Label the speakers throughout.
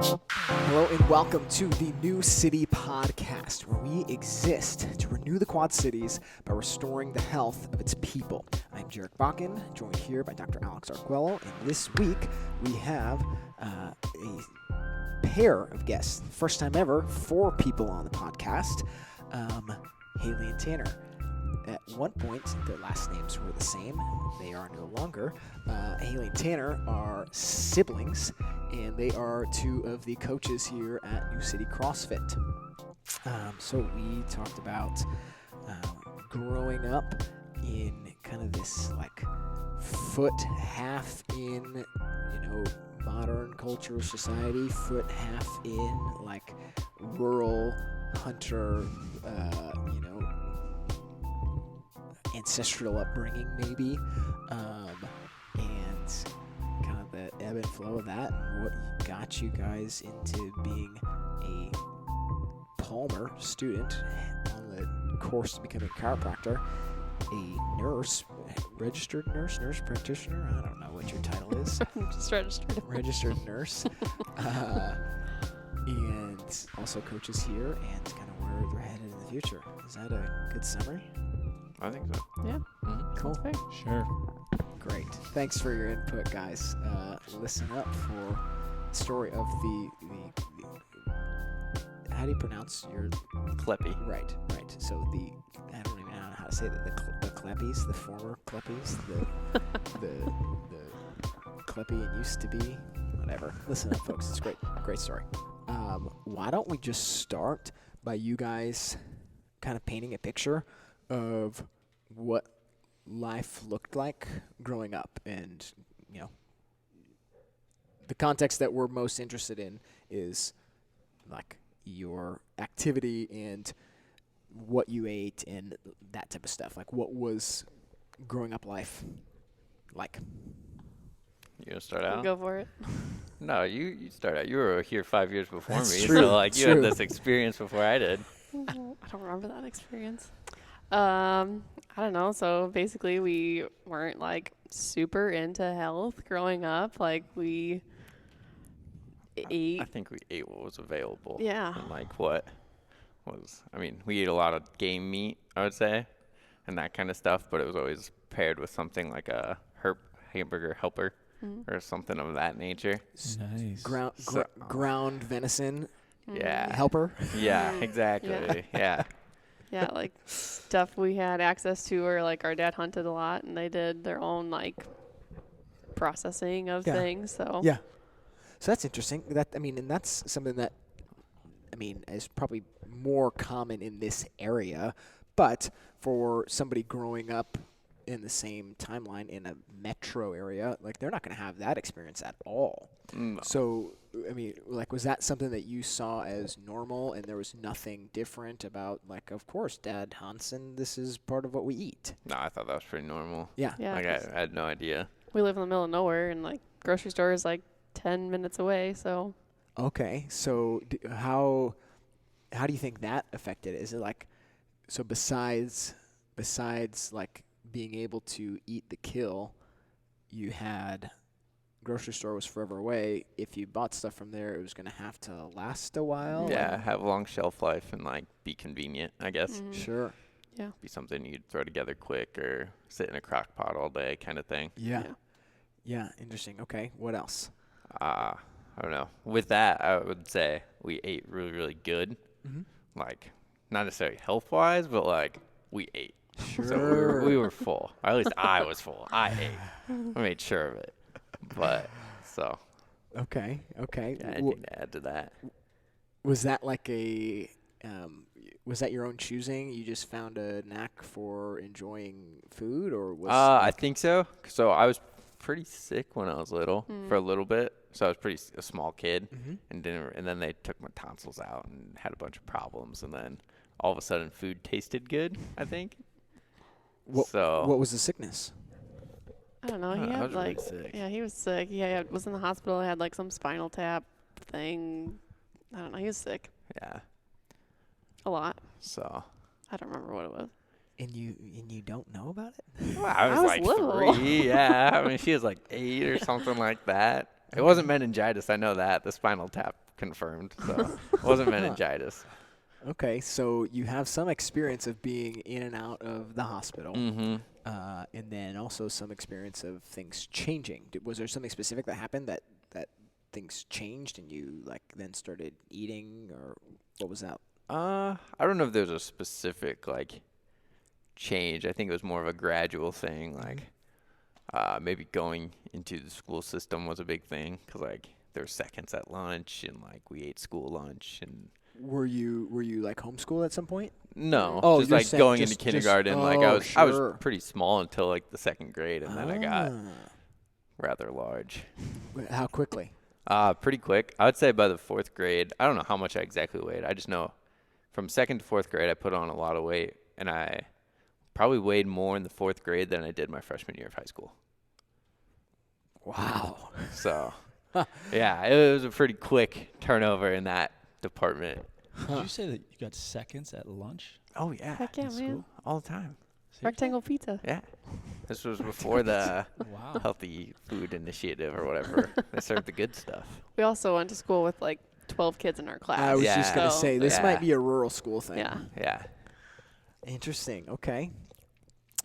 Speaker 1: Hello and welcome to the New City Podcast, where we exist to renew the Quad Cities by restoring the health of its people. I'm Jarek Bakken, joined here by Dr. Alex Arguello, and this week we have a pair of guests. First time ever, 4 people on the podcast, Haley and Tanner. At one point, their last names were the same. They are no longer. Haley and Tanner are siblings, and they are 2 of the coaches here at New City CrossFit. So we talked about growing up in kind of this like foot half in, modern culture society, foot half in like rural hunter, ancestral upbringing maybe, and kind of the ebb and flow of that, and what got you guys into being a Palmer student on the course to become a chiropractor, a nurse, registered nurse practitioner, I don't know what your title is.
Speaker 2: I'm just registered.
Speaker 1: Registered nurse, and also coaches here, and kind of where they're headed in the future. Is that a good summary?
Speaker 3: I think so.
Speaker 2: Yeah.
Speaker 3: Mm-hmm.
Speaker 1: Cool.
Speaker 3: Sure.
Speaker 1: Great. Thanks for your input, guys. Listen up for the story of the how do you pronounce your
Speaker 3: Kleppe.
Speaker 1: Right. So I don't even know how to say that. The Kleppes, the former Kleppes, the Kleppe and used to be, whatever. Listen up, folks. It's great story. Why don't we just start by you guys kind of painting a picture of what life looked like growing up, and the context that we're most interested in is like your activity and what you ate and that type of stuff. Like, what was growing up life like?
Speaker 3: You gonna start out?
Speaker 2: Go for it.
Speaker 3: No, you start out. You were here 5 years before
Speaker 1: That's
Speaker 3: me,
Speaker 1: true.
Speaker 3: so like you
Speaker 1: True.
Speaker 3: had this experience before I did.
Speaker 2: I don't remember that experience. I don't know. So basically, we weren't like super into health growing up. Like we ate.
Speaker 3: I think we ate what was available.
Speaker 2: Yeah.
Speaker 3: And like what was, we ate a lot of game meat, I would say, and that kind of stuff, but it was always paired with something like a hamburger helper or something of that nature.
Speaker 1: Nice. Ground venison.
Speaker 3: Yeah.
Speaker 1: Helper.
Speaker 3: Yeah, exactly. Yeah.
Speaker 2: Yeah, like stuff we had access to, or like our dad hunted a lot, and they did their own like processing of things. So
Speaker 1: Yeah. So that's interesting. And that's something that is probably more common in this area, but for somebody growing up in the same timeline in a metro area, like they're not going to have that experience at all.
Speaker 3: No.
Speaker 1: So, was that something that you saw as normal, and there was nothing different about, like, of course, Dad hunts, and this is part of what we eat?
Speaker 3: No, I thought that was pretty normal.
Speaker 1: Yeah.
Speaker 2: Yeah.
Speaker 3: Like I had no idea.
Speaker 2: We live in the middle of nowhere, and like grocery store is like 10 minutes away. So
Speaker 1: Okay. So how do you think that affected it? Is it like, so besides like being able to eat the kill, you had grocery store was forever away. If you bought stuff from there, it was going to have to last a while.
Speaker 3: Yeah, have a long shelf life and like be convenient, I guess.
Speaker 2: Mhm.
Speaker 1: Sure.
Speaker 2: yeah.
Speaker 3: Be something you'd throw together quick or sit in a crock pot all day kind of thing.
Speaker 1: Yeah. Interesting. Okay. What else?
Speaker 3: I don't know. With that, I would say we ate really, really good.
Speaker 1: Mm-hmm.
Speaker 3: Like, not necessarily health-wise, but like we ate.
Speaker 1: Sure.
Speaker 3: So we were full. Or at least I was full. I ate. I made sure of it. But, so.
Speaker 1: Okay.
Speaker 3: Yeah, anything to add to that.
Speaker 1: Was that like was that your own choosing? You just found a knack for enjoying food, or was?
Speaker 3: I think so. So I was pretty sick when I was little for a little bit. So I was a small kid, and then they took my tonsils out and had a bunch of problems, and then all of a sudden food tasted good, I think.
Speaker 1: What was the sickness?
Speaker 2: I don't know. He
Speaker 3: I
Speaker 2: had
Speaker 3: was really
Speaker 2: like,
Speaker 3: sick.
Speaker 2: yeah, he was sick. He was in the hospital. He had like some spinal tap thing. I don't know. He was sick
Speaker 3: Yeah.
Speaker 2: a lot.
Speaker 3: So
Speaker 2: I don't remember what it was.
Speaker 1: And you don't know about it?
Speaker 3: well, I was
Speaker 2: was
Speaker 3: like
Speaker 2: little.
Speaker 3: 3. Yeah. I mean, she was like 8 or something like that. It wasn't meningitis. I know that. The spinal tap confirmed. So it wasn't meningitis.
Speaker 1: Okay, so you have some experience of being in and out of the hospital,
Speaker 3: Mm-hmm.
Speaker 1: and then also some experience of things changing. Was there something specific that happened that things changed and you like then started eating, or what was that?
Speaker 3: I don't know if there's a specific like change. I think it was more of a gradual thing. Like maybe going into the school system was a big thing because like there were seconds at lunch and like we ate school lunch and.
Speaker 1: Were you like homeschooled at some point?
Speaker 3: No,
Speaker 1: Oh,
Speaker 3: just
Speaker 1: you're
Speaker 3: like
Speaker 1: saying
Speaker 3: going
Speaker 1: just-
Speaker 3: into kindergarten. Like
Speaker 1: oh,
Speaker 3: I was
Speaker 1: sure.
Speaker 3: pretty small until like the second grade, and then I got
Speaker 1: Ah.
Speaker 3: rather large.
Speaker 1: How quickly?
Speaker 3: Pretty quick. I would say by the fourth grade. I don't know how much I exactly weighed. I just know from second to fourth grade I put on a lot of weight, and I probably weighed more in the fourth grade than I did my freshman year of high school.
Speaker 1: Wow.
Speaker 3: So yeah, it was a pretty quick turnover in that department.
Speaker 4: Did you say that you got seconds at lunch?
Speaker 3: Oh yeah,
Speaker 2: Heck yeah,
Speaker 4: in
Speaker 2: man.
Speaker 4: school?
Speaker 3: all the time.
Speaker 2: Rectangle pizza.
Speaker 3: Yeah. This was before the
Speaker 4: Wow.
Speaker 3: healthy food initiative or whatever. They served the good stuff.
Speaker 2: We also went to school with like 12 kids in our class.
Speaker 1: I was just going to
Speaker 2: So,
Speaker 1: say, this
Speaker 3: Yeah.
Speaker 1: might be a rural school thing.
Speaker 2: Yeah.
Speaker 3: Yeah.
Speaker 1: Interesting. Okay.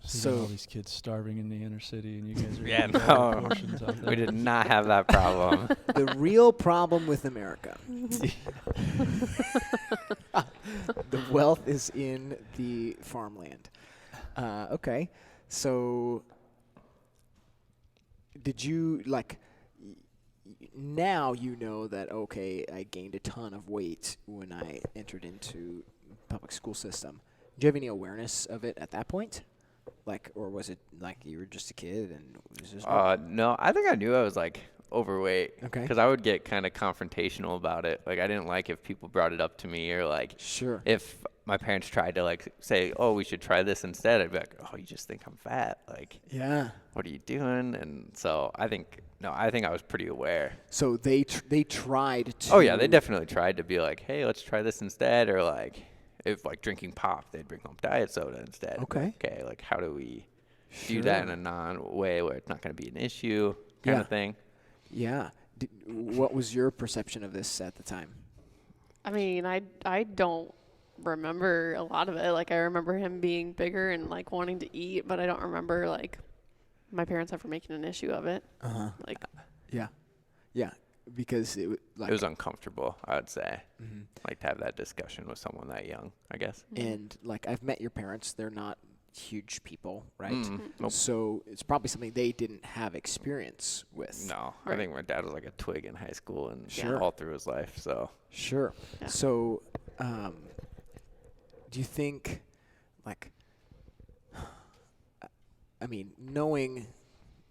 Speaker 4: So you got all
Speaker 1: So,
Speaker 4: these kids starving in the inner city, and you guys are
Speaker 3: Yeah,
Speaker 4: eating
Speaker 3: no.
Speaker 4: all the portions out there.
Speaker 3: We did not have that problem.
Speaker 1: the real problem with America. The wealth is in the farmland. Okay. So, did you, like, now you know that, okay, I gained a ton of weight when I entered into public school system. Do you have any awareness of it at that point? Like, or was it like you were just a kid and it was just
Speaker 3: No, I think I knew I was like overweight.
Speaker 1: Okay.
Speaker 3: Because I would get kind of confrontational about it. Like I didn't like if people brought it up to me or like
Speaker 1: Sure.
Speaker 3: if my parents tried to like say, oh, we should try this instead. I'd be like, oh, you just think I'm fat. Like,
Speaker 1: Yeah.
Speaker 3: what are you doing? And so I think I was pretty aware.
Speaker 1: So they tried to.
Speaker 3: Oh yeah, they definitely tried to be like, hey, let's try this instead, or like if like drinking pop, they'd bring home diet soda instead.
Speaker 1: Okay.
Speaker 3: Okay, like how do we do that in a non-way where it's not going to be an issue kind of thing?
Speaker 1: Yeah. What was your perception of this at the time?
Speaker 2: I mean, I don't remember a lot of it. Like, I remember him being bigger and, like, wanting to eat, but I don't remember, like, my parents ever making an issue of it.
Speaker 1: Uh-huh.
Speaker 2: Like,
Speaker 1: Yeah. Yeah. Because it like
Speaker 3: It was uncomfortable, I would say.
Speaker 1: Mhm.
Speaker 3: Like to have that discussion with someone that young, I guess.
Speaker 1: And like I've met your parents, they're not huge people, right?
Speaker 3: Nope.
Speaker 1: So it's probably something they didn't have experience with.
Speaker 3: No, I
Speaker 2: Right.
Speaker 3: think my dad was like a twig in high school and
Speaker 1: Sure.
Speaker 3: all through his life. So
Speaker 1: Sure.
Speaker 2: Yeah.
Speaker 1: So, do you think, like, I mean, knowing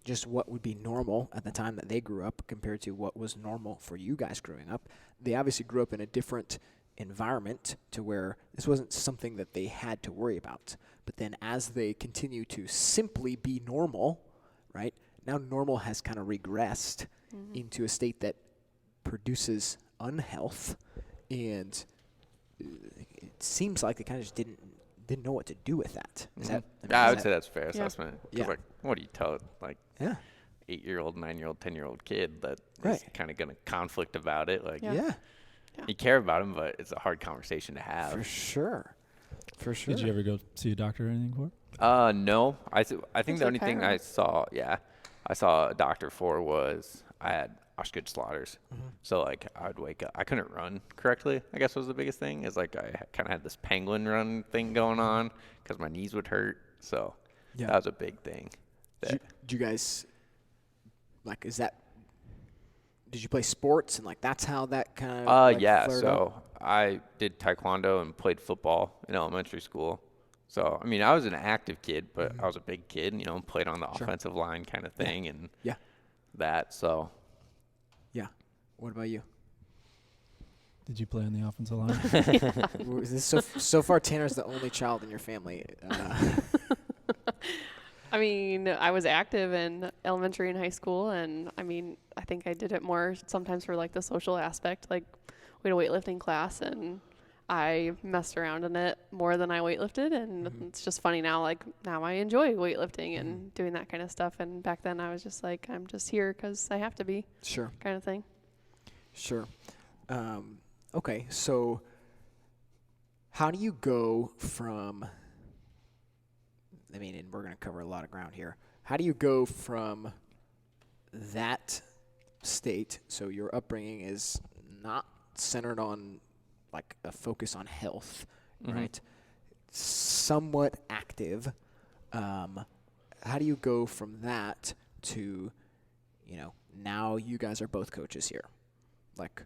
Speaker 1: just what would be normal at the time that they grew up compared to what was normal for you guys growing up, they obviously grew up in a different environment to where this wasn't something that they had to worry about. But then as they continue to simply be normal, right, now normal has kind of regressed into a state that produces unhealth, and it seems like they kind of just didn't know what to do with that. Is that?
Speaker 3: yeah, I would
Speaker 1: is
Speaker 3: say
Speaker 1: that-
Speaker 3: that's a fair assessment. 'Cause,
Speaker 1: Yeah.
Speaker 3: like, what do you tell like
Speaker 1: Yeah.
Speaker 3: 8-year-old, 9-year-old, 10-year-old kid that is
Speaker 1: Right.
Speaker 3: kind of gonna conflict about it? Like,
Speaker 2: Yeah.
Speaker 1: Yeah.
Speaker 3: you care about them, but it's a hard conversation to have.
Speaker 1: For sure. For sure.
Speaker 4: Did you ever go see a doctor or anything for it?
Speaker 3: No. I think
Speaker 2: It's
Speaker 3: the
Speaker 2: a
Speaker 3: only thing I
Speaker 2: chiropractor.
Speaker 3: saw a doctor for was I had Osgood Slaughters.
Speaker 1: Mm-hmm.
Speaker 3: So like I would wake up. I couldn't run correctly. I guess was the biggest thing. Is like I kind of had this penguin run thing going on because my knees would hurt. So
Speaker 1: Yeah.
Speaker 3: that was a big thing.
Speaker 1: Did you guys, like, did you play sports and like that's how that kind of like
Speaker 3: Yeah.
Speaker 1: flared
Speaker 3: So
Speaker 1: up?
Speaker 3: I did taekwondo and played football in elementary school. So I mean, I was an active kid, but I was a big kid, and played on the
Speaker 1: Mm-hmm. Sure.
Speaker 3: offensive line kind of thing, and
Speaker 1: Yeah.
Speaker 3: that. So
Speaker 1: Yeah. What about you?
Speaker 4: Did you play on the offensive line?
Speaker 1: Is this so far Tanner's the only child in your family.
Speaker 2: I mean, I was active in elementary and high school, and I mean, I think I did it more sometimes for like the social aspect. Like, we had a weightlifting class, and I messed around in it more than I weightlifted, and it's just funny now. Like now I enjoy weightlifting and doing that kind of stuff. And back then I was just like, I'm just here because I have to be.
Speaker 1: Sure.
Speaker 2: Kind of thing.
Speaker 1: Sure. Okay, so how do you go from, I mean, and we're going to cover a lot of ground here. How do you go from that state, so your upbringing is not centered on like a focus on health, right? Somewhat active. How do you go from that to, now you guys are both coaches here? Like,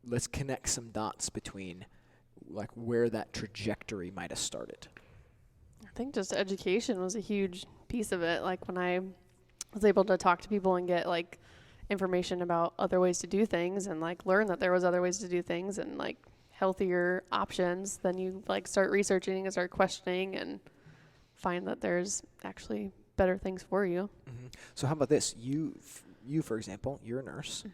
Speaker 1: let's connect some dots between like where that trajectory might have started.
Speaker 2: I think just education was a huge piece of it. Like when I was able to talk to people and get like information about other ways to do things and like learn that there was other ways to do things and like healthier options, then you like start researching and start questioning and find that there's actually better things for you.
Speaker 1: So how about this? You for example, you're a nurse.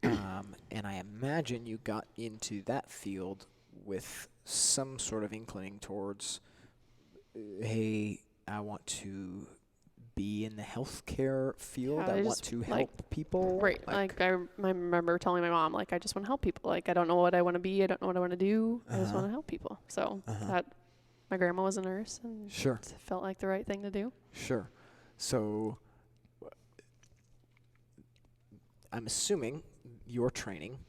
Speaker 1: And I imagine you got into that field with some sort of inclining towards, hey, I want to be in the healthcare field.
Speaker 2: Yeah,
Speaker 1: I want to help people.
Speaker 2: Right. Like I remember telling my mom, like, I just want to help people. Like, I don't know what I want to be. I don't know what I want to do. I just want to help people. So that my grandma was a nurse and it felt like the right thing to do.
Speaker 1: Sure. So I'm assuming your training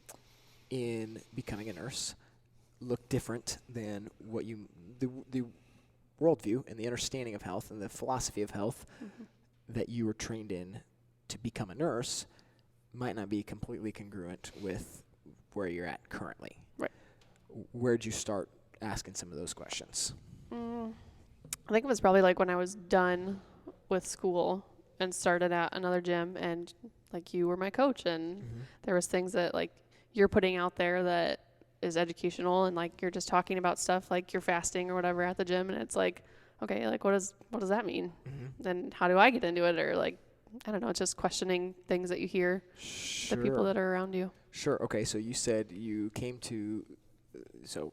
Speaker 1: in becoming a nurse looked different than what the worldview and the understanding of health and the philosophy of health that you were trained in to become a nurse might not be completely congruent with where you're at currently.
Speaker 2: Right.
Speaker 1: Where'd you start asking some of those questions?
Speaker 2: I think it was probably like when I was done with school and started at another gym, and like you were my coach, and there was things that like you're putting out there that is educational, and like you're just talking about stuff like you're fasting or whatever at the gym, and it's like, okay, like what does that mean? And how do I get into it? Or like, I don't know, it's just questioning things that you hear, the people that are around you.
Speaker 1: Sure. Okay. So you said you came to, so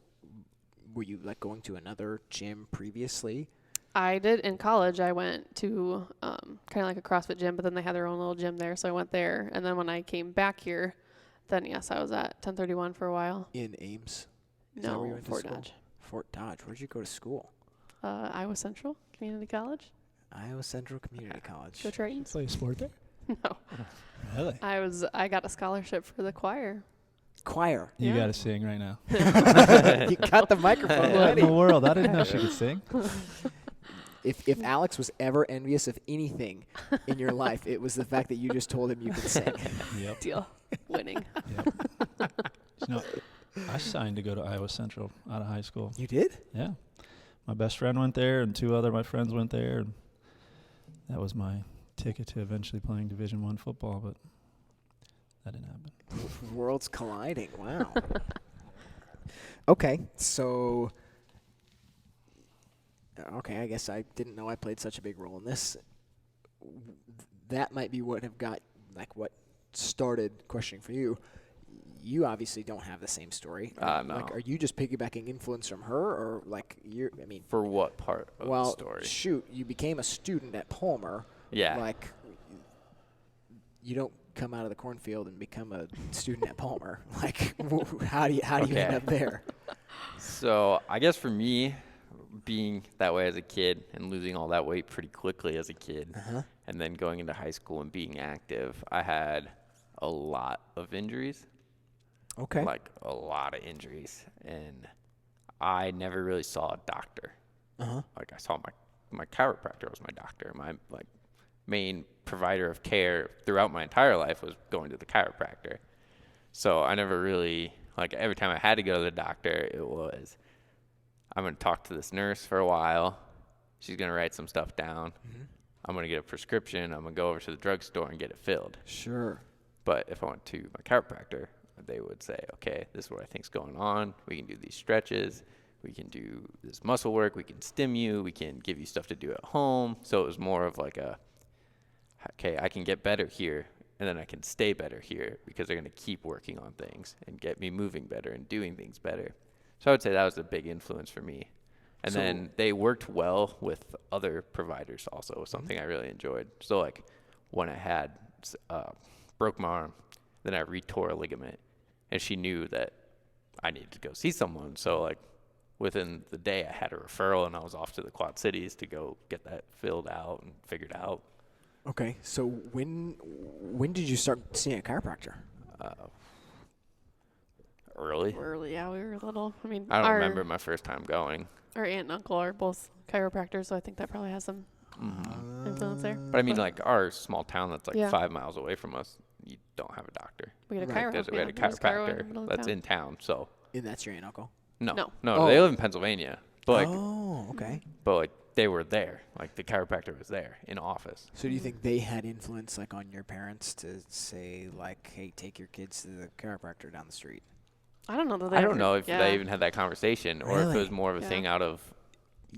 Speaker 1: were you like going to another gym previously?
Speaker 2: I did in college. I went to kind of like a CrossFit gym, but then they had their own little gym there, so I went there. And then when I came back here, then yes, I was at 1031 for a while.
Speaker 1: In Ames?
Speaker 2: No, Fort Dodge.
Speaker 1: Fort Dodge. Where'd you go to school?
Speaker 2: Iowa Central Community College.
Speaker 1: Iowa Central Community College.
Speaker 2: Go Tritons.
Speaker 4: Play a sport there?
Speaker 2: No.
Speaker 4: Really?
Speaker 2: I got a scholarship for the choir.
Speaker 1: Choir.
Speaker 4: You
Speaker 2: Yeah.
Speaker 4: got to sing right now.
Speaker 1: You got the microphone
Speaker 4: What
Speaker 1: ready.
Speaker 4: in the world? I didn't know she could sing.
Speaker 1: If Alex was ever envious of anything in your life, it was the fact that you just told him you could sing.
Speaker 4: Yep.
Speaker 2: Deal. Winning.
Speaker 4: Yep. You know, I signed to go to Iowa Central out of high school.
Speaker 1: You did?
Speaker 4: Yeah. My best friend went there, and two other my friends went there. And that was my ticket to eventually playing Division I football, but that didn't happen.
Speaker 1: Worlds colliding. Wow. Okay, so I guess I didn't know I played such a big role in this. That might be what started questioning for you. You obviously don't have the same story.
Speaker 3: No.
Speaker 1: Like, are you just piggybacking influence from her, or like
Speaker 3: For what part of the story?
Speaker 1: Shoot, you became a student at Palmer.
Speaker 3: Yeah.
Speaker 1: Like, you don't come out of the cornfield and become a student at Palmer. Like, how do you end up there?
Speaker 3: So I guess for me, being that way as a kid and losing all that weight pretty quickly as a kid, and then going into high school and being active, I had a lot of injuries.
Speaker 1: Okay.
Speaker 3: Like a lot of injuries, and I never really saw a doctor. Like I saw my chiropractor was my doctor. My main provider of care throughout my entire life was going to the chiropractor. So I never really, like, every time I had to go to the doctor, it was, I'm going to talk to this nurse for a while. She's going to write some stuff down. I'm going to get a prescription. I'm going to go over to the drugstore and get it filled.
Speaker 1: Sure.
Speaker 3: But if I went to my chiropractor, they would say, okay, this is what I think's going on. We can do these stretches. We can do this muscle work. We can stim you. We can give you stuff to do at home. So it was more of like okay, I can get better here, and then I can stay better here because they're going to keep working on things and get me moving better and doing things better. So I would say that was a big influence for me. And
Speaker 1: So-
Speaker 3: then they worked well with other providers also, was something I really enjoyed. So like when I had broke my arm, then I retore a ligament, and she knew that I needed to go see someone. So like within the day I had a referral, and I was off to the Quad Cities to go get that filled out and figured out.
Speaker 1: Okay, so when did you start seeing a chiropractor?
Speaker 3: Early.
Speaker 2: Early, yeah, we were little. I mean,
Speaker 3: I don't remember my first time going.
Speaker 2: Our aunt and uncle are both chiropractors, so I think that probably has some influence there.
Speaker 3: But I mean, like our small town that's like
Speaker 2: Yeah.
Speaker 3: 5 miles away from us, you don't have a doctor.
Speaker 2: We had a
Speaker 1: Right,
Speaker 2: chiropractor.
Speaker 3: We had a
Speaker 2: There's chiro in the
Speaker 3: chiropractor
Speaker 2: middle of
Speaker 3: that's
Speaker 2: town.
Speaker 3: in town. So
Speaker 1: And that's your aunt and uncle?
Speaker 2: No.
Speaker 1: Oh.
Speaker 3: they live in Pennsylvania. But like,
Speaker 1: Oh, okay.
Speaker 3: but like they were there. Like the chiropractor was there in office.
Speaker 1: So do you think they had influence like on your parents to say like, hey, take your kids to the chiropractor down the street?
Speaker 2: I don't know that they
Speaker 3: I don't
Speaker 2: ever-
Speaker 3: know if
Speaker 2: yeah,
Speaker 3: they even had that conversation or if it
Speaker 1: Really?
Speaker 3: was more of a
Speaker 2: Yeah.
Speaker 3: thing out of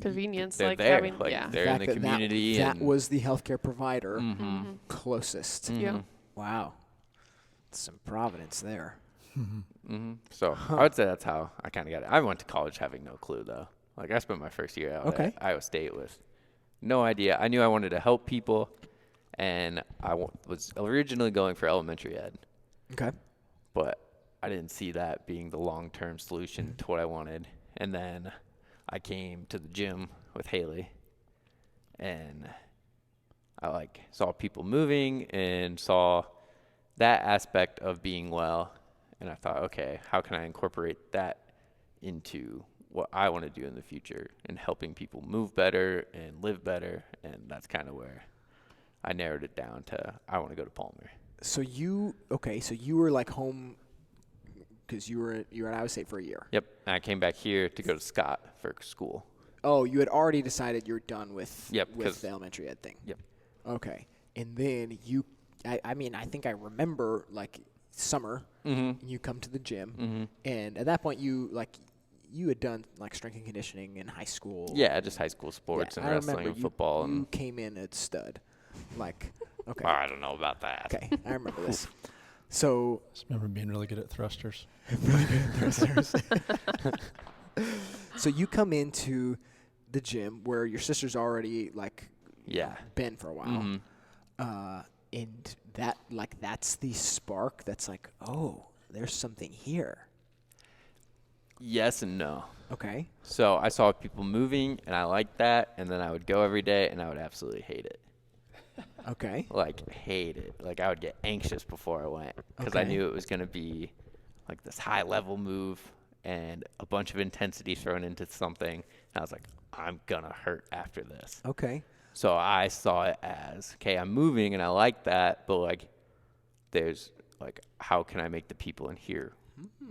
Speaker 2: convenience,
Speaker 3: they're
Speaker 2: like
Speaker 3: there.
Speaker 2: having,
Speaker 3: Like
Speaker 2: yeah.
Speaker 3: they're in the
Speaker 1: Fact that
Speaker 3: community.
Speaker 1: That
Speaker 3: and
Speaker 1: was the healthcare provider
Speaker 3: Mm-hmm.
Speaker 1: closest.
Speaker 2: Yeah.
Speaker 1: Wow. Some providence there.
Speaker 3: Mm-hmm. So I would say that's how I kind of got it. I went to college having no clue though. Like I spent my first year out
Speaker 1: Okay.
Speaker 3: at Iowa State with no idea. I knew I wanted to help people, and I was originally going for elementary ed,
Speaker 1: Okay.
Speaker 3: but I didn't see that being the long-term solution to what I wanted. And then I came to the gym with Haley, and I like saw people moving and saw that aspect of being well, and I thought, okay, how can I incorporate that into what I want to do in the future and helping people move better and live better? And that's kind of where I narrowed it down to I want to go to Palmer.
Speaker 1: So you were like home because you were at Iowa State for a year.
Speaker 3: Yep. And I came back here to go to Scott for school.
Speaker 1: Oh, you had already decided you're done with
Speaker 3: Yep,
Speaker 1: with
Speaker 3: 'cause-
Speaker 1: the elementary ed thing.
Speaker 3: Yep.
Speaker 1: Okay. And then I mean, I think I remember like summer,
Speaker 3: Mm-hmm.
Speaker 1: you come to the gym,
Speaker 3: Mm-hmm.
Speaker 1: and at that point you had done like strength and conditioning in high school.
Speaker 3: Yeah, just high school sports
Speaker 1: Yeah,
Speaker 3: and
Speaker 1: I
Speaker 3: wrestling
Speaker 1: remember
Speaker 3: and football.
Speaker 1: You
Speaker 3: And
Speaker 1: came in a stud. Like, okay.
Speaker 3: I don't know about that.
Speaker 1: Okay, I remember this. So
Speaker 4: Just remember being really good at thrusters.
Speaker 1: so you come into the gym where your sister's already like
Speaker 3: Yeah.
Speaker 1: been for a while.
Speaker 3: Mm-hmm.
Speaker 1: And that's the spark that's like, oh, there's something here.
Speaker 3: Yes and no.
Speaker 1: Okay.
Speaker 3: So I saw people moving, and I liked that, and then I would go every day, and I would absolutely hate it.
Speaker 1: Okay.
Speaker 3: Like, hate it. Like, I would get anxious before I went because I
Speaker 1: Okay.
Speaker 3: knew it was going to be, like, this high-level move and a bunch of intensity thrown into something. And I was like, I'm going to hurt after this.
Speaker 1: Okay.
Speaker 3: So I saw it as, okay, I'm moving, and I like that, but, like, there's, like, how can I make the people in here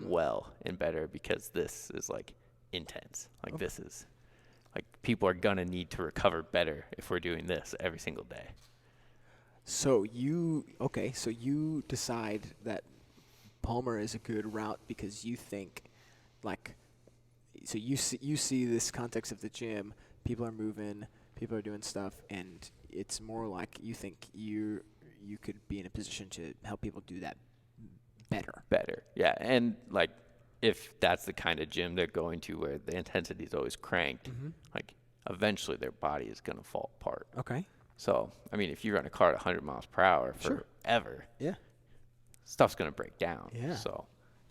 Speaker 3: well and better, because this is, like, intense. Like, this is, like, people are going to need to recover better if we're doing this every single day.
Speaker 1: So you decide that Palmer is a good route because you think like, so you see this context of the gym, people are moving, people are doing stuff, and it's more like you think you could be in a position to help people do that better.
Speaker 3: Yeah. And like, if that's the kind of gym they're going to where the intensity is always cranked, like eventually their body is going to fall apart.
Speaker 1: Okay.
Speaker 3: So, I mean, if you run a car at 100 miles per hour
Speaker 1: Sure.
Speaker 3: forever,
Speaker 1: Yeah.
Speaker 3: stuff's going to break down.
Speaker 1: Yeah.
Speaker 3: So,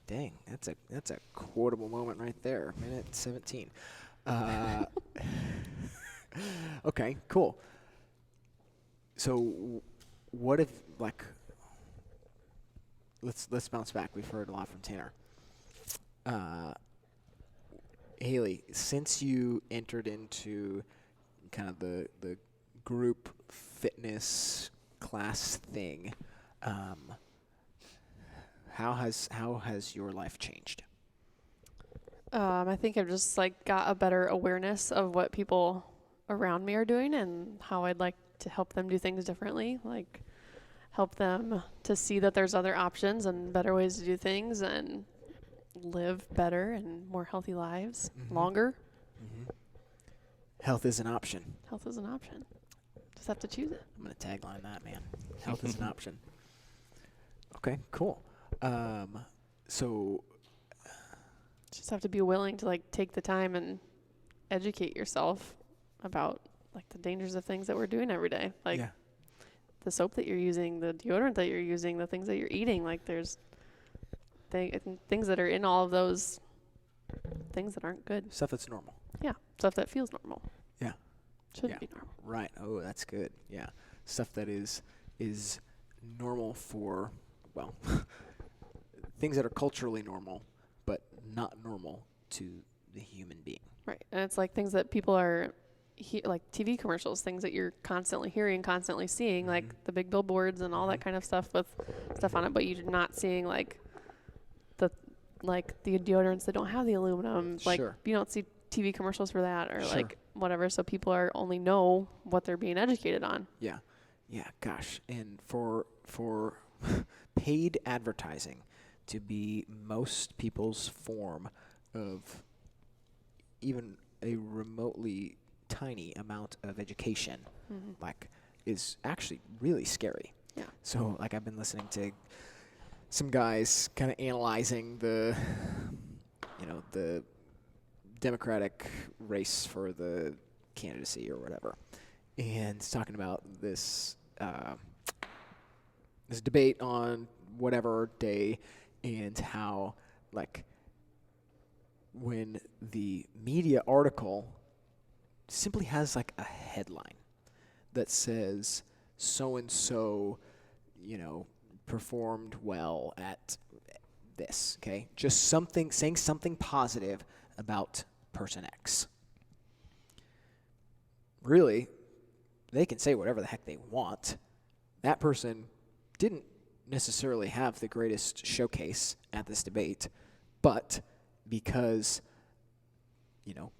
Speaker 1: Dang, that's a quotable moment right there. Minute 17. Okay, cool. So, what if like? Let's bounce back. We've heard a lot from Tanner. Haley, since you entered into kind of the group fitness class thing, how has your life changed?
Speaker 2: I think I've just like got a better awareness of what people around me are doing and how I'd like to help them do things differently. Like help them to see that there's other options and better ways to do things and live better and more healthy lives longer.
Speaker 1: Health is an option.
Speaker 2: Health is an option. Just have to choose it.
Speaker 1: I'm gonna tagline that, man. Health is an option. Okay, cool. So
Speaker 2: Just just have to be willing to like take the time and educate yourself about like the dangers of things that we're doing every day. Like the soap that you're using, the deodorant that you're using, the things that you're eating. Like there's things that are in all of those things that aren't good.
Speaker 1: Stuff that's normal.
Speaker 2: Yeah. Stuff that feels normal.
Speaker 1: Yeah.
Speaker 2: Shouldn't be normal.
Speaker 1: Right. Oh, that's good. Yeah. Stuff that is normal for, well, things that are culturally normal, but not normal to the human being.
Speaker 2: Right. And it's like things that people are, like TV commercials, things that you're constantly hearing, constantly seeing, like the big billboards and all that kind of stuff with stuff on it, but you're not seeing like the deodorants that don't have the aluminum. Like you don't see TV commercials for that or like whatever. So people are only know what they're being educated on.
Speaker 1: Yeah. Yeah. Gosh. And for paid advertising to be most people's form of even a remotely tiny amount of education, like, is actually really scary.
Speaker 2: Yeah.
Speaker 1: So, like, I've been listening to some guys kind of analyzing the Democratic race for the candidacy or whatever, and it's talking about this this debate on whatever day, and how, like, when the media article simply has like a headline that says so and so, performed well at this, okay? Just saying something positive about person X. Really, they can say whatever the heck they want. That person didn't necessarily have the greatest showcase at this debate, but because,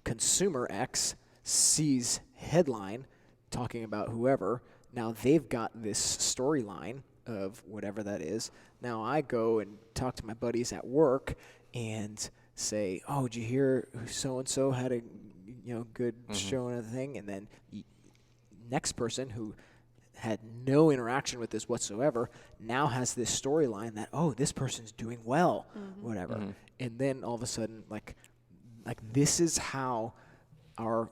Speaker 1: consumer X sees headline talking about whoever, now they've got this storyline of whatever that is. Now I go and talk to my buddies at work and say, "Oh, did you hear so and so had a good show and everything?" And then next person who had no interaction with this whatsoever now has this storyline that, oh, this person's doing well, whatever. And then all of a sudden, like this is how our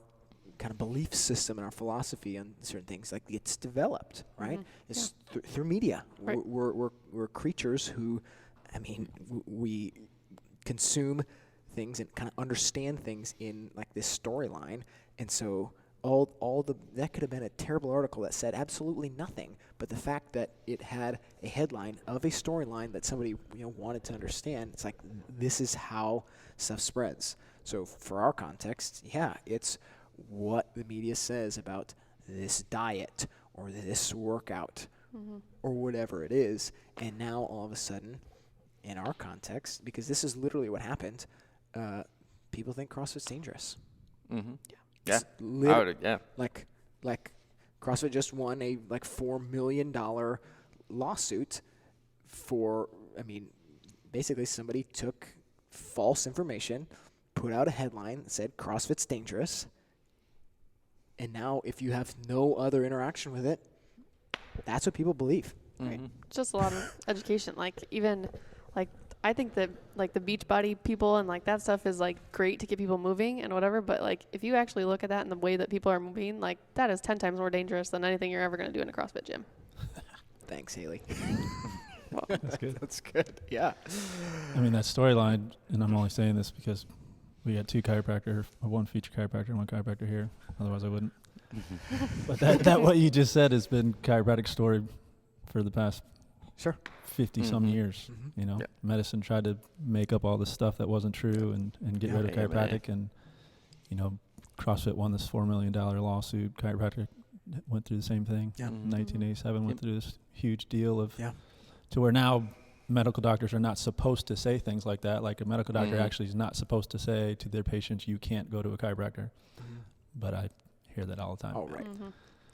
Speaker 1: kind of belief system and our philosophy on certain things, like, it's developed, right? It's through media.
Speaker 2: Right.
Speaker 1: We're creatures who, we consume things and kind of understand things in like this storyline, and so that could have been a terrible article that said absolutely nothing, but the fact that it had a headline of a storyline that somebody wanted to understand, it's like, this is how stuff spreads. So for our context, it's what the media says about this diet or this workout or whatever it is, and now all of a sudden, in our context, because this is literally what happened, people think CrossFit's dangerous.
Speaker 3: Yeah. Like
Speaker 1: CrossFit just won a $4 million lawsuit for, basically somebody took false information, put out a headline that said CrossFit's dangerous, and now if you have no other interaction with it, that's what people believe. Right?
Speaker 2: Just a lot of education. Like, even like, I think that like the Beachbody people and like that stuff is like great to get people moving and whatever, but like if you actually look at that and the way that people are moving, like that is 10 times more dangerous than anything you're ever going to do in a CrossFit gym.
Speaker 1: Thanks, Haley.
Speaker 2: Well,
Speaker 4: That's good.
Speaker 1: That's good. Yeah.
Speaker 4: That storyline, and I'm only saying this because we had one feature chiropractor and one chiropractor here. Otherwise I wouldn't. But that what you just said has been chiropractic story for the past 50 some years. Medicine tried to make up all this stuff that wasn't true and get rid of chiropractic, and CrossFit won this $4 million lawsuit. Chiropractic went through the same thing. In 1987 went through this huge deal of to where now medical doctors are not supposed to say things like that. Like, a medical doctor actually is not supposed to say to their patients, you can't go to a chiropractor. But I hear that all the time.
Speaker 1: Oh, right.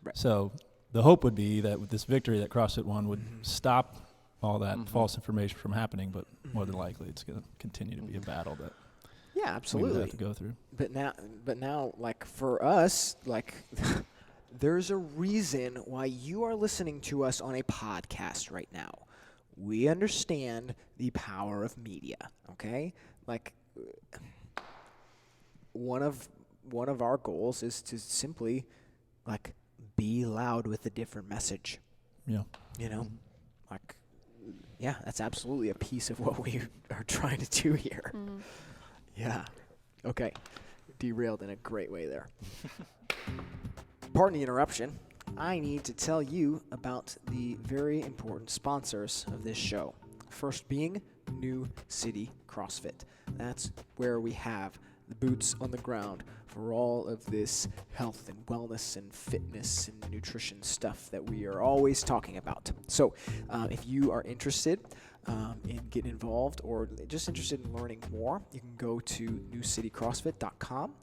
Speaker 1: Right.
Speaker 4: So the hope would be that with this victory that CrossFit won would stop all that false information from happening, but more than likely it's going to continue to be a battle that
Speaker 1: absolutely
Speaker 4: we have to go through.
Speaker 1: But now, like, for us, like, there's a reason why you are listening to us on a podcast right now. We understand the power of media, okay? Like, one of our goals is to simply like be loud with a different message.
Speaker 4: Yeah.
Speaker 1: You know, like, yeah, that's absolutely a piece of what we are trying to do here.
Speaker 2: Mm-hmm.
Speaker 1: Yeah. Okay. Derailed in a great way there. Pardon the interruption. I need to tell you about the very important sponsors of this show. First being New City CrossFit. That's where we have the boots on the ground for all of this health and wellness and fitness and nutrition stuff that we are always talking about. So if you are interested in getting involved or just interested in learning more, you can go to newcitycrossfit.com.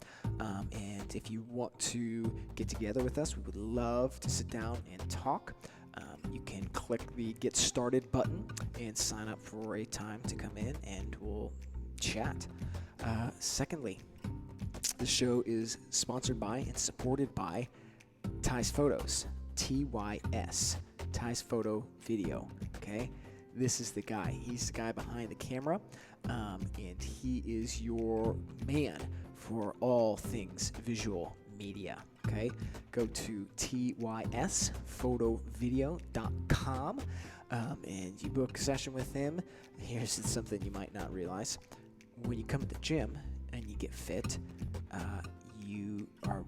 Speaker 1: And if you want to get together with us, we would love to sit down and talk. You can click the Get Started button and sign up for a time to come in and we'll chat. Secondly, the show is sponsored by and supported by Ty's Photos, TYS, Ty's Photo Video, okay? This is the guy. He's the guy behind the camera, and he is your man for all things visual media, okay? Go to tysphotovideo.com, and you book a session with him. Here's something you might not realize. When you come to the gym and you get fit, you are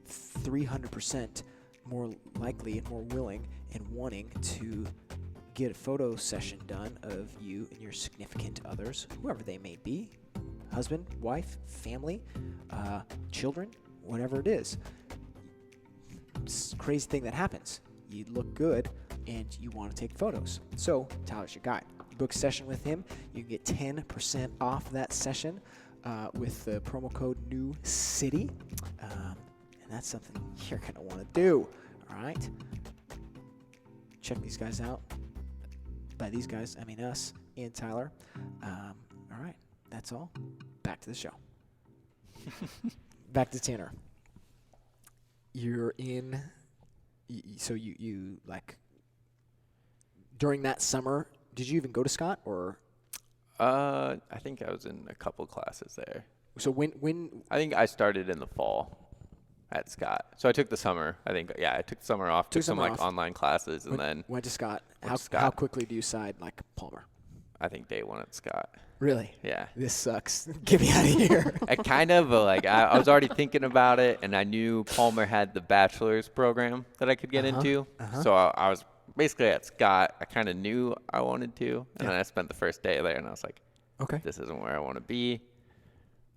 Speaker 1: 300% more likely and more willing and wanting to get a photo session done of you and your significant others, whoever they may be, husband, wife, family, children, whatever it is. It's a crazy thing that happens. You look good and you want to take photos. So Tyler's your guy. You book a session with him, you can get 10% off that session with the promo code NEWCITY. And that's something you're going to want to do. All right? Check these guys out. By these guys, I mean us and Tyler. All right. That's all. Back to the show. Back to Tanner. You're in. So you like during that summer. Did you even go to Scott or?
Speaker 3: I think I was in a couple classes there.
Speaker 1: So when
Speaker 3: I think I started in the fall at Scott. So I took the summer. I think I took the summer off. Took some
Speaker 1: summer
Speaker 3: like
Speaker 1: off.
Speaker 3: online classes and then
Speaker 1: went to Scott.
Speaker 3: Went to Scott.
Speaker 1: How quickly do you side like Palmer?
Speaker 3: I think day one at Scott.
Speaker 1: Really?
Speaker 3: Yeah.
Speaker 1: This sucks. Get me out of here.
Speaker 3: I kind of like I was already thinking about it, and I knew Palmer had the bachelor's program that I could get into. So I was basically at Scott. I kind of knew I wanted to, and then I spent the first day there, and I was like,
Speaker 1: okay,
Speaker 3: this isn't where I want to be.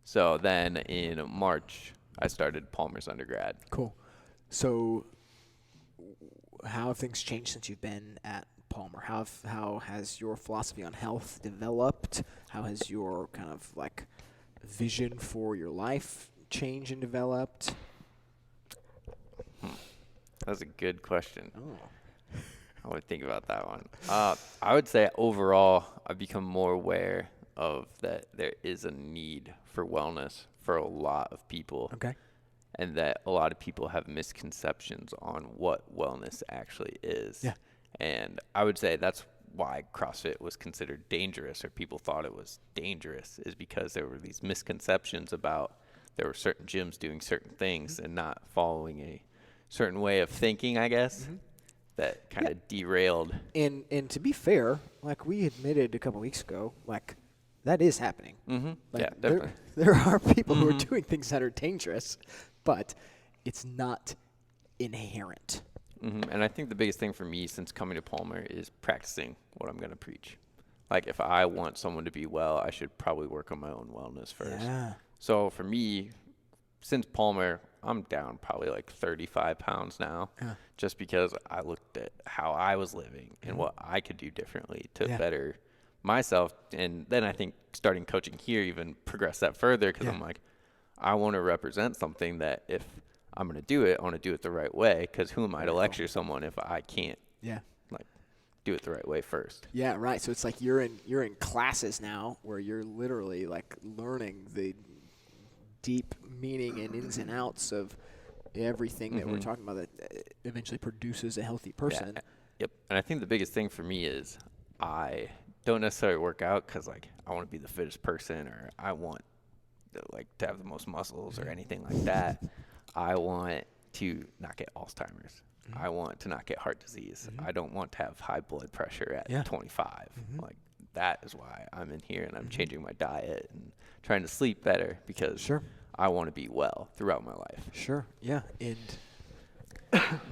Speaker 3: So then in March, I started Palmer's undergrad.
Speaker 1: Cool. So how have things changed since you've been at Palmer? How has your philosophy on health developed? How has your kind of like vision for your life changed and developed?
Speaker 3: That's a good question.
Speaker 1: Oh.
Speaker 3: I would think about that one. I would say overall, I've become more aware of that there is a need for wellness for a lot of people.
Speaker 1: Okay.
Speaker 3: And that a lot of people have misconceptions on what wellness actually is.
Speaker 1: Yeah.
Speaker 3: And I would say that's why CrossFit was considered dangerous, or people thought it was dangerous, is because there were these misconceptions about there were certain gyms doing certain things and not following a certain way of thinking, I guess, that kind of derailed.
Speaker 1: And to be fair, like we admitted a couple weeks ago, like that is happening.
Speaker 3: Mm-hmm.
Speaker 1: Like
Speaker 3: Yeah, definitely.
Speaker 1: There are people who are doing things that are dangerous, but it's not inherent.
Speaker 3: And I think the biggest thing for me since coming to Palmer is practicing what I'm going to preach. Like if I want someone to be well, I should probably work on my own wellness first.
Speaker 1: Yeah.
Speaker 3: So for me, since Palmer, I'm down probably like 35 pounds now, just because I looked at how I was living and what I could do differently to better myself. And then I think starting coaching here even progressed that further, because I'm like, I want to represent something that if I'm going to do it, I want to do it the right way, because who am I to lecture someone if I can't like do it the right way first?
Speaker 1: Yeah, right. So it's like you're in classes now where you're literally like learning the deep meaning and ins and outs of everything that we're talking about that eventually produces a healthy person.
Speaker 3: Yeah. Yep. And I think the biggest thing for me is I don't necessarily work out because like I want to be the fittest person, or I want like to have the most muscles or anything like that. I want to not get Alzheimer's. I want to not get heart disease. I don't want to have high blood pressure at 25. Like, that is why I'm in here, and I'm changing my diet and trying to sleep better because I want to be well throughout my life.
Speaker 1: Sure. Yeah. And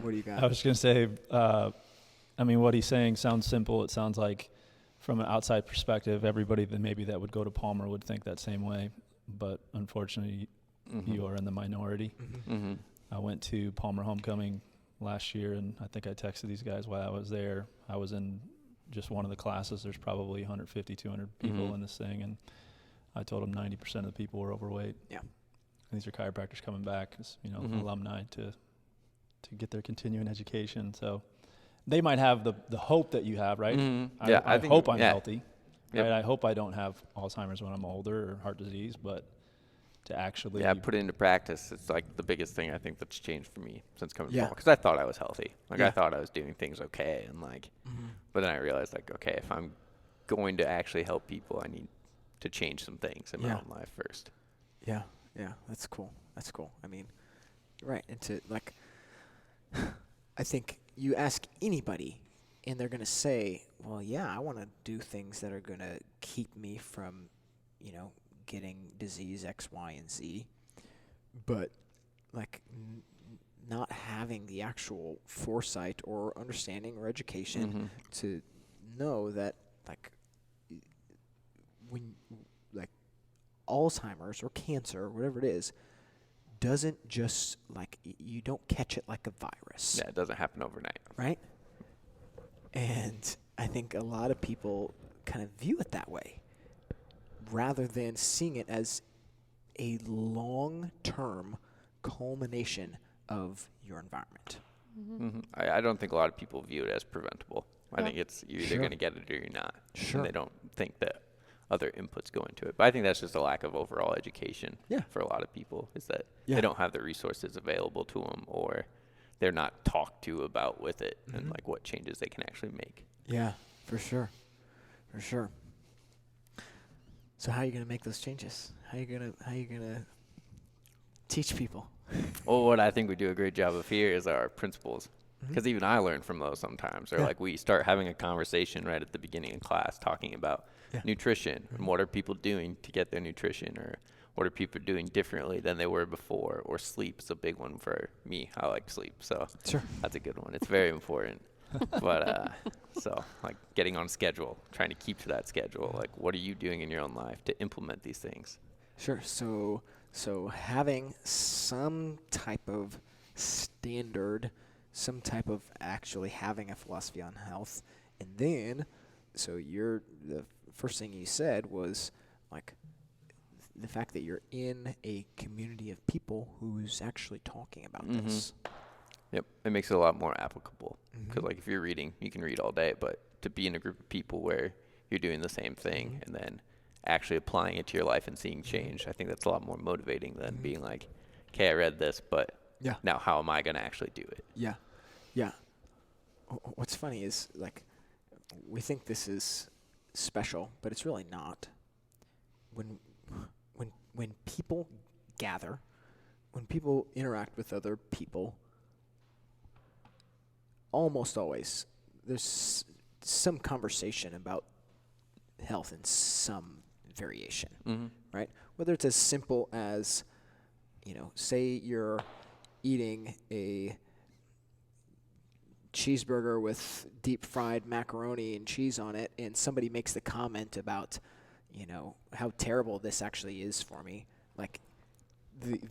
Speaker 1: what do you got?
Speaker 4: I was going to say, I mean, what he's saying sounds simple. It sounds like from an outside perspective, everybody that would go to Palmer would think that same way. But unfortunately, you are in the minority. I went to Palmer Homecoming last year, and I think I texted these guys while I was there. I was in just one of the classes. There's probably 150, 200 people in this thing, and I told them 90% of the people were overweight. Yeah. And these are chiropractors coming back as, alumni to get their continuing education. So they might have the hope that you have, right?
Speaker 3: Yeah,
Speaker 4: I hope I'm healthy. Right? I hope I don't have Alzheimer's when I'm older or heart disease, but to actually
Speaker 3: put it into practice. It's like the biggest thing I think that's changed for me since coming home, because I thought I was healthy. Like I thought I was doing things okay, and but then I realized, like, okay, if I'm going to actually help people, I need to change some things in my own life first.
Speaker 1: Yeah, that's cool. I mean, right, and to I think you ask anybody, and they're gonna say, well, yeah, I want to do things that are gonna keep me from, getting disease X, Y, and Z, but not having the actual foresight or understanding or education to know that when Alzheimer's or cancer or whatever it is doesn't just you don't catch it like a virus.
Speaker 3: Yeah, it doesn't happen overnight.
Speaker 1: Right? And I think a lot of people kind of view it that way, rather than seeing it as a long-term culmination of your environment.
Speaker 3: I don't think a lot of people view it as preventable. I think it's you're either going to get it or you're not. And they don't think that other inputs go into it. But I think that's just a lack of overall education for a lot of people, is that they don't have the resources available to them, or they're not talked to about with it and what changes they can actually make.
Speaker 1: Yeah, for sure. So how are you going to make those changes? How are you going to teach people?
Speaker 3: Well, what I think we do a great job of here is our principles. Because even I learn from those sometimes. Or we start having a conversation right at the beginning of class talking about nutrition and what are people doing to get their nutrition, or what are people doing differently than they were before, or sleep is a big one for me. I like sleep, so that's a good one. It's very important. But so getting on schedule, trying to keep to that schedule. What are you doing in your own life to implement these things?
Speaker 1: Sure. So having some type of standard, some type of actually having a philosophy on health, and then the first thing you said was the fact that you're in a community of people who's actually talking about this.
Speaker 3: Yep, it makes it a lot more applicable. Because if you're reading, you can read all day, but to be in a group of people where you're doing the same thing and then actually applying it to your life and seeing change, I think that's a lot more motivating than being okay, I read this, but now how am I going to actually do it?
Speaker 1: Yeah. What's funny is we think this is special, but it's really not. When people gather, when people interact with other people, almost always there's some conversation about health in some variation, right? Whether it's as simple as, say you're eating a cheeseburger with deep fried macaroni and cheese on it, and somebody makes the comment about, how terrible this actually is for me.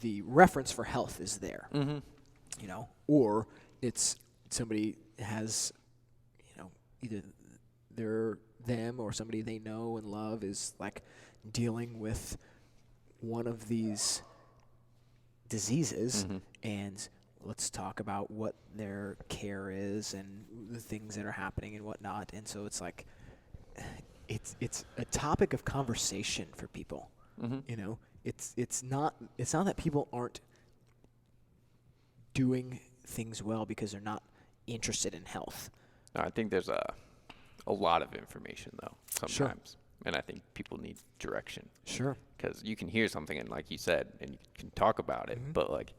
Speaker 1: The reference for health is there, or it's somebody has, either them or somebody they know and love is dealing with one of these diseases, and let's talk about what their care is and the things that are happening and whatnot. And so it's it's a topic of conversation for people. It's not that people aren't doing things well because they're not interested in health.
Speaker 3: No, I think there's a lot of information though sometimes. And I think people need direction.
Speaker 1: Sure.
Speaker 3: Because you can hear something, and like you said, and you can talk about it, but like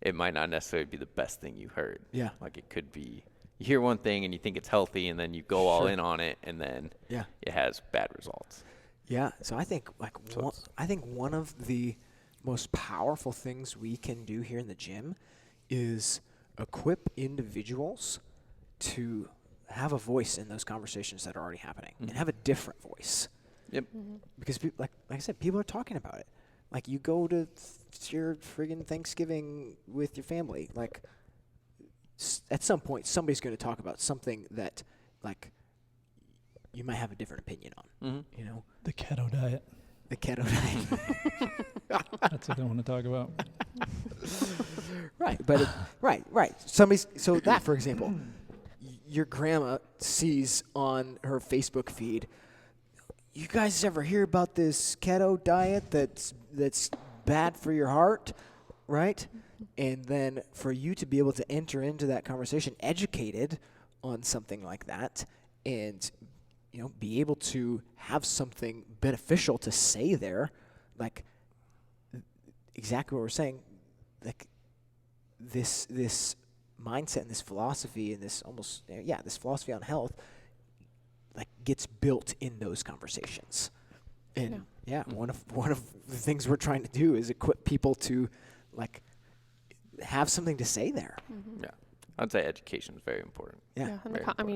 Speaker 3: it might not necessarily be the best thing you heard.
Speaker 1: Yeah.
Speaker 3: Like it could be you hear one thing and you think it's healthy, and then you go all in on it, and then it has bad results.
Speaker 1: Yeah. So I think one of the most powerful things we can do here in the gym is equip individuals to have a voice in those conversations that are already happening and have a different voice.
Speaker 3: Yep.
Speaker 1: Because like I said, people are talking about it. Like you go to your friggin' Thanksgiving with your family, like at some point somebody's going to talk about something that like you might have a different opinion on, you know?
Speaker 4: The keto diet.
Speaker 1: The keto diet.
Speaker 4: That's what I want to talk about.
Speaker 1: Right, but right. So that, for example, your grandma sees on her Facebook feed, you guys ever hear about this keto diet that's bad for your heart, right? And then for you to be able to enter into that conversation educated on something like that, and be able to have something beneficial to say there, like exactly what we're saying, like this mindset and this philosophy and this this philosophy on health, like gets built in those conversations. And one of the things we're trying to do is equip people to like have something to say there.
Speaker 3: Yeah, I'd say education is very important.
Speaker 2: And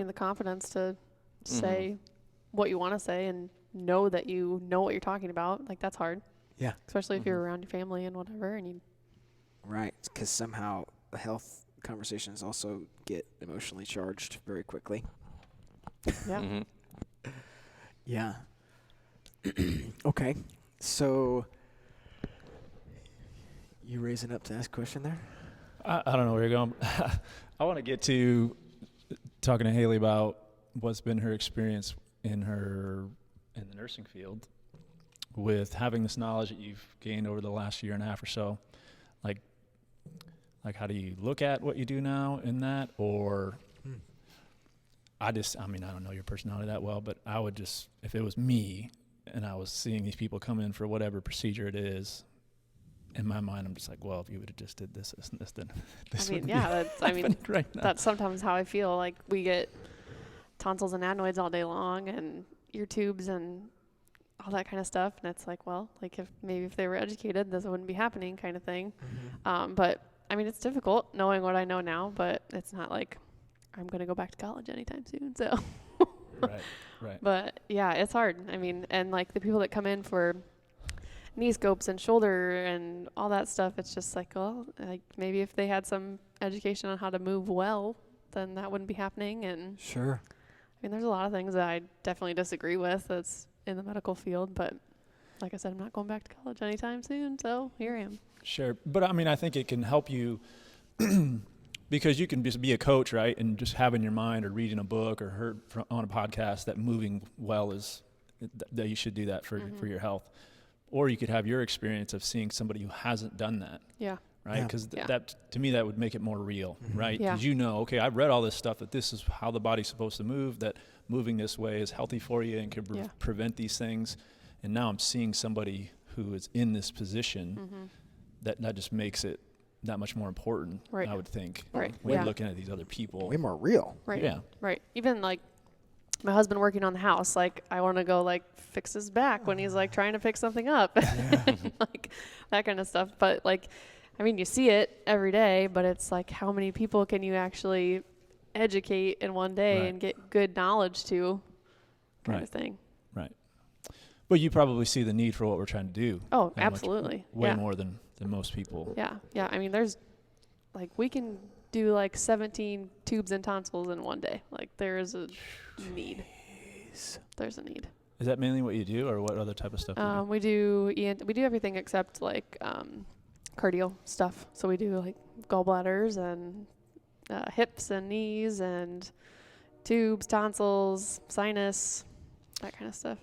Speaker 2: the confidence to say what you want to say and know that you know what you're talking about. Like that's hard. Yeah. Especially if you're around your family and whatever, and you.
Speaker 1: Right, because somehow health conversations also get emotionally charged very quickly.
Speaker 2: Yeah.
Speaker 1: Yeah. Okay, so you raising up to ask a question there?
Speaker 4: I don't know where you're going. I want to get to talking to Haley about what's been her experience in the nursing field with having this knowledge that you've gained over the last year and a half or so. Like how do you look at what you do now in that? Or I don't know your personality that well, but I would just, if it was me and I was seeing these people come in for whatever procedure it is, in my mind, I'm just like, well, if you would have just did this, then this would be right now.
Speaker 2: That's sometimes how I feel. Like we get tonsils and adenoids all day long and ear tubes and all that kind of stuff. And it's like, well, like if they were educated, this wouldn't be happening kind of thing. But I mean, it's difficult knowing what I know now, but it's not like I'm going to go back to college anytime soon. So,
Speaker 4: right.
Speaker 2: But yeah, it's hard. I mean, and like the people that come in for knee scopes and shoulder and all that stuff, it's just like, well, like maybe if they had some education on how to move well, then that wouldn't be happening. And
Speaker 1: sure.
Speaker 2: I mean, there's a lot of things that I definitely disagree with that's in the medical field, but like I said, I'm not going back to college anytime soon, so here I am.
Speaker 4: Sure. But I mean, I think it can help you because you can just be a coach, right? And just have in your mind or reading a book or heard on a podcast that moving well is that you should do that for your health. Or you could have your experience of seeing somebody who hasn't done that.
Speaker 2: Yeah.
Speaker 4: Right? Because that, to me, that would make it more real, right?
Speaker 2: Yeah.
Speaker 4: Because okay, I've read all this stuff that this is how the body's supposed to move, that moving this way is healthy for you and can prevent these things. And now I'm seeing somebody who is in this position that just makes it that much more important, I would think.
Speaker 2: Right.
Speaker 4: When you're looking at these other people.
Speaker 1: Way more real.
Speaker 2: Right.
Speaker 4: Yeah.
Speaker 2: Right. Even like my husband working on the house, like I want to go like fix his back when he's like trying to pick something up, like that kind of stuff. But like, I mean, you see it every day, but it's like, how many people can you actually educate in one day and get good knowledge to kind of thing.
Speaker 4: Right. But you probably see the need for what we're trying to do.
Speaker 2: Oh, absolutely.
Speaker 4: Way more than most people.
Speaker 2: Yeah. Yeah. I mean, there's like, we can do like 17 tubes and tonsils in one day. Like there is a need. There's a need.
Speaker 4: Is that mainly what you do, or what other type of stuff do you do?
Speaker 2: We do everything except like cardio stuff. So we do like gallbladders and hips and knees and tubes, tonsils, sinus, that kind of stuff.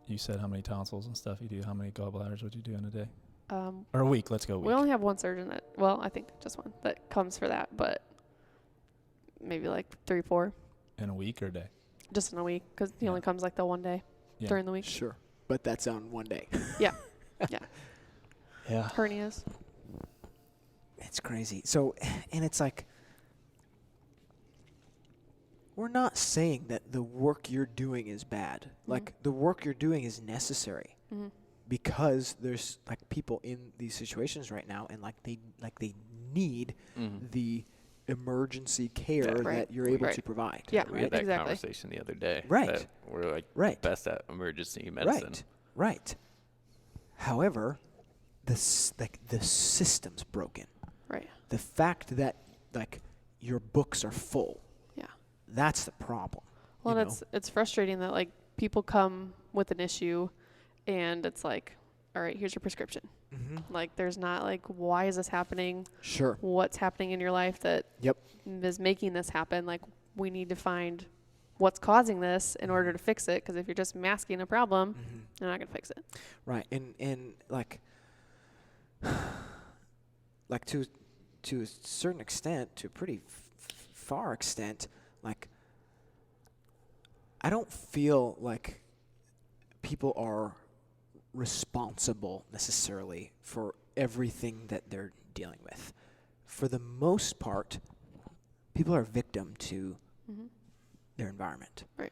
Speaker 4: You said how many tonsils and stuff you do. How many gallbladders would you do in a day? Or a week? Let's go a week.
Speaker 2: We only have one surgeon I think just one that comes for that, but maybe like 3, 4.
Speaker 4: In a week or a day?
Speaker 2: Just in a week, because he only comes like the one day
Speaker 4: Yeah.
Speaker 2: during the week.
Speaker 1: Sure. But that's on one day.
Speaker 2: Yeah.
Speaker 4: Yeah.
Speaker 2: Hernias.
Speaker 1: It's crazy. So, and it's like, we're not saying that the work you're doing is bad. Like, the work you're doing is necessary because there's like people in these situations right now, and they need the emergency care that you're able to provide.
Speaker 2: Yeah,
Speaker 3: We had that
Speaker 2: exactly.
Speaker 3: conversation the other day.
Speaker 1: Right.
Speaker 3: That we're like best at emergency medicine.
Speaker 1: Right. However, the system's broken.
Speaker 2: Right.
Speaker 1: The fact that like your books are full.
Speaker 2: Yeah.
Speaker 1: That's the problem.
Speaker 2: Well, it's frustrating that like people come with an issue, and it's like, all right, here's your prescription. Like, there's not like, why is this happening?
Speaker 1: Sure.
Speaker 2: What's happening in your life that is making this happen? Like, we need to find what's causing this in order to fix it. Because if you're just masking a problem, you're not gonna fix it.
Speaker 1: Right. And like to a certain extent, to a pretty far extent, like, I don't feel like people are responsible necessarily for everything that they're dealing with. For the most part, people are victim to their environment.
Speaker 2: Right.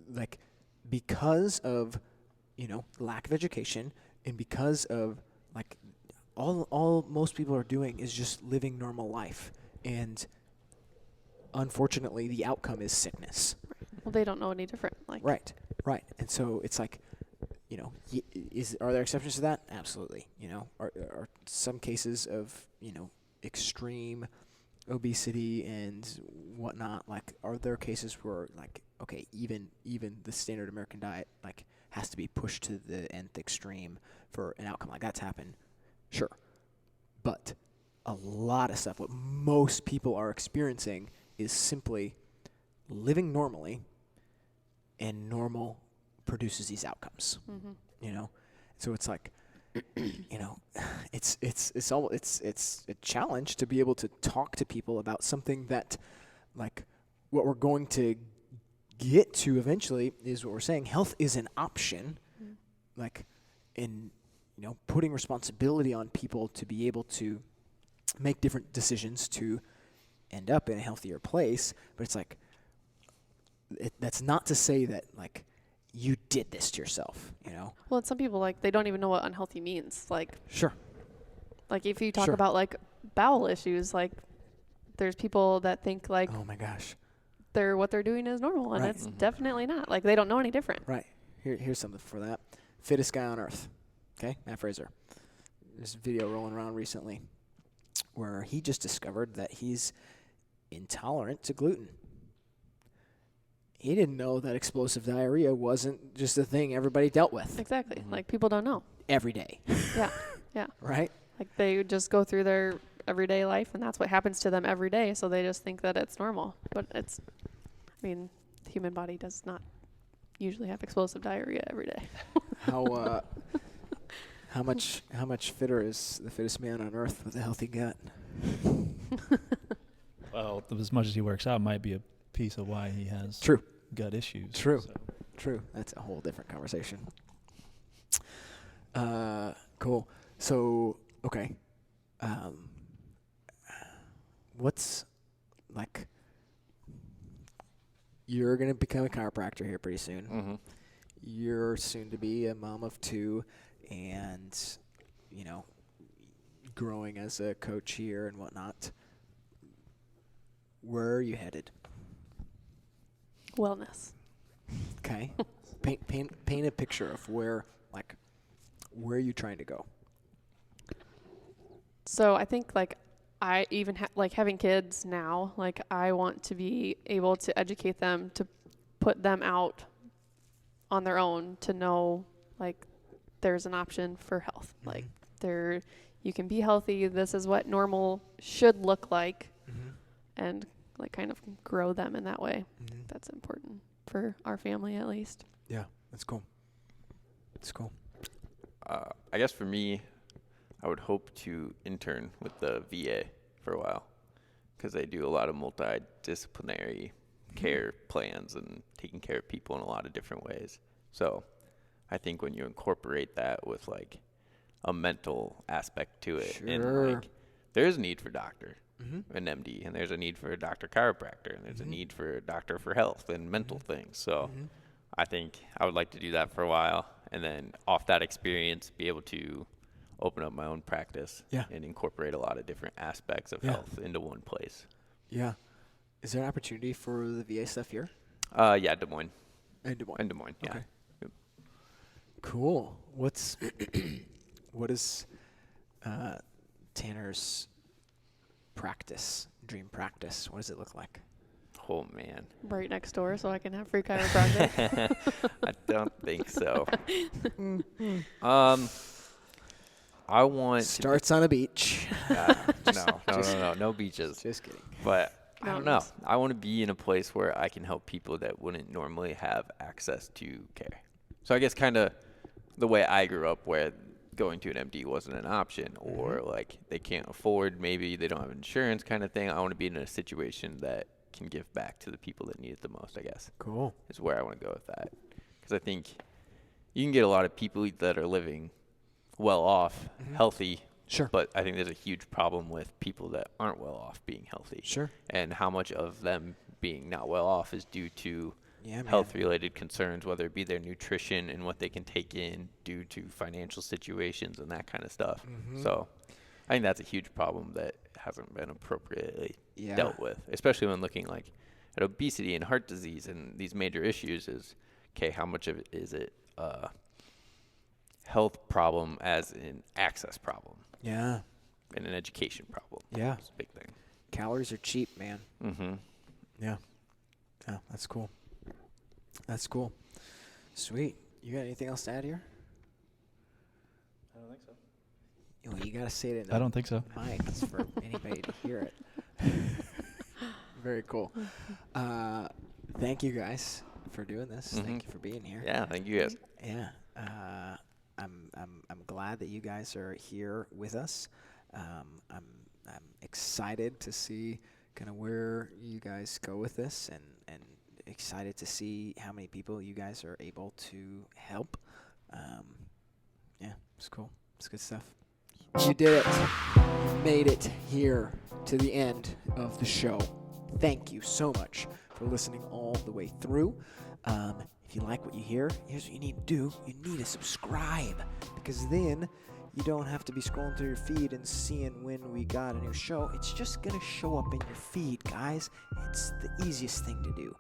Speaker 1: Like because of, lack of education, and because of like all most people are doing is just living normal life, and unfortunately the outcome is sickness.
Speaker 2: Well, they don't know any different. Like,
Speaker 1: Right. And so it's like, are there exceptions to that? Absolutely. Are some cases of, extreme obesity and whatnot, like, are there cases where, like, okay, even the standard American diet, like, has to be pushed to the nth extreme for an outcome like that's happened? Sure. But a lot of stuff, what most people are experiencing is simply living normally, and normal produces these outcomes. So it's like, it's a challenge to be able to talk to people about something that, like, what we're going to get to eventually is what we're saying. Health is an option, like, in putting responsibility on people to be able to make different decisions to end up in a healthier place. But it's like, that's not to say that, like, you did this to yourself,
Speaker 2: Well, and some people, like, they don't even know what unhealthy means. Like,
Speaker 1: Sure.
Speaker 2: Like, if you talk
Speaker 1: Sure.
Speaker 2: about, like, bowel issues, like, there's people that think, like,
Speaker 1: Oh my gosh.
Speaker 2: what they're doing is normal, and
Speaker 1: Right.
Speaker 2: it's definitely not. Like, they don't know any different.
Speaker 1: Right. Here's something for that. Fittest guy on earth. Okay? Matt Fraser. There's a video rolling around recently where he just discovered that he's intolerant to gluten. He didn't know that explosive diarrhea wasn't just a thing everybody dealt with
Speaker 2: Exactly. Like, people don't know.
Speaker 1: every day.
Speaker 2: Yeah.
Speaker 1: Right?
Speaker 2: Like, they just go through their everyday life, and that's what happens to them every day, so they just think that it's normal. But the human body does not usually have explosive diarrhea every day.
Speaker 1: How much fitter is the fittest man on earth with a healthy gut?
Speaker 4: Well, as much as he works out might be a piece of why he has
Speaker 1: True.
Speaker 4: gut issues.
Speaker 1: True.
Speaker 4: So.
Speaker 1: True. That's a whole different conversation. Cool. So, okay. What's, like, you're going to become a chiropractor here pretty soon. You're soon to be a mom of two, and, growing as a coach here and whatnot. Where are you headed?
Speaker 2: Wellness.
Speaker 1: Okay. paint a picture of where are you trying to go?
Speaker 2: So I think, like, I even having kids now, like, I want to be able to educate them, to put them out on their own, to know, like, there's an option for health. Like, you can be healthy. This is what normal should look like, and, like, kind of grow them in that way. That's important for our family, at least.
Speaker 1: Yeah, that's cool. That's cool.
Speaker 3: I guess for me, I would hope to intern with the VA for a while, because they do a lot of multidisciplinary care plans and taking care of people in a lot of different ways. So I think when you incorporate that with like a mental aspect to it, and like there's a need for doctor, an MD, and there's a need for a doctor chiropractor, and there's a need for a doctor for health and mental things. So I think I would like to do that for a while, and then off that experience be able to open up my own practice and incorporate a lot of different aspects of health into one place.
Speaker 1: Yeah. Is there an opportunity for the VA stuff here?
Speaker 3: Yeah, Des Moines.
Speaker 1: In Des Moines.
Speaker 3: In Des Moines, yeah.
Speaker 1: Okay. Cool. What is Tanner's dream practice? What does it look like?
Speaker 3: Oh, man.
Speaker 2: Right next door so I can have free chiropractic.
Speaker 3: I don't think so. I want
Speaker 1: Starts on a beach.
Speaker 3: no beaches.
Speaker 1: Just kidding.
Speaker 3: But I don't know. I want to be in a place where I can help people that wouldn't normally have access to care. So I guess kind of the way I grew up, where going to an MD wasn't an option, or like they can't afford, maybe they don't have insurance kind of thing. I want to be in a situation that can give back to the people that need it the most, I guess.
Speaker 1: Cool.
Speaker 3: Is where I want to go with that. Because I think you can get a lot of people that are living well off, healthy.
Speaker 1: Sure.
Speaker 3: But I think there's a huge problem with people that aren't well off being healthy.
Speaker 1: Sure.
Speaker 3: And how much of them being not well off is due to
Speaker 1: Yeah,
Speaker 3: health-related concerns, whether it be their nutrition and what they can take in due to financial situations and that kind of stuff. So I think that's a huge problem that hasn't been appropriately dealt with, especially when looking like at obesity and heart disease and these major issues is, okay, how much of it is it a health problem as an access problem?
Speaker 1: Yeah.
Speaker 3: And an education problem.
Speaker 1: Yeah.
Speaker 3: It's a big thing.
Speaker 1: Calories are cheap, man. Yeah. Yeah, that's cool. That's cool. Sweet. You got anything else to add here?
Speaker 4: I don't think so.
Speaker 1: Well, you got to say it in
Speaker 4: I don't think so.
Speaker 1: mic for anybody to hear it. Very cool. Thank you guys for doing this. Thank you for being here.
Speaker 3: Yeah, thank you guys.
Speaker 1: Yeah. I'm glad that you guys are here with us. I'm excited to see kind of where you guys go with this, and excited to see how many people you guys are able to help. Yeah, it's cool. It's good stuff. You did it. You made it here to the end of the show. Thank you so much for listening all the way through. If you like what you hear, here's what you need to do. You need to subscribe, because then you don't have to be scrolling through your feed and seeing when we got a new show. It's just going to show up in your feed, guys. It's the easiest thing to do.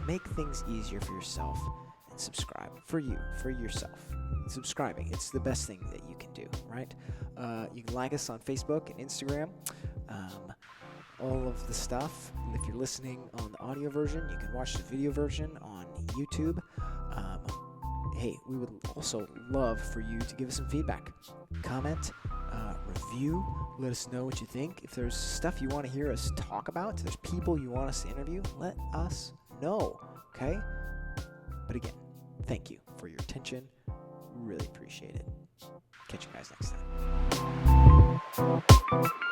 Speaker 1: Make things easier for yourself and subscribe for yourself. Subscribing, it's the best thing that you can do, right? You can like us on Facebook and Instagram. All of the stuff. If you're listening on the audio version, you can watch the video version on YouTube. Hey, we would also love for you to give us some feedback. Comment, review, let us know what you think. If there's stuff you want to hear us talk about, if there's people you want us to interview, let us know, okay? But again, thank you for your attention. Really appreciate it. Catch you guys next time.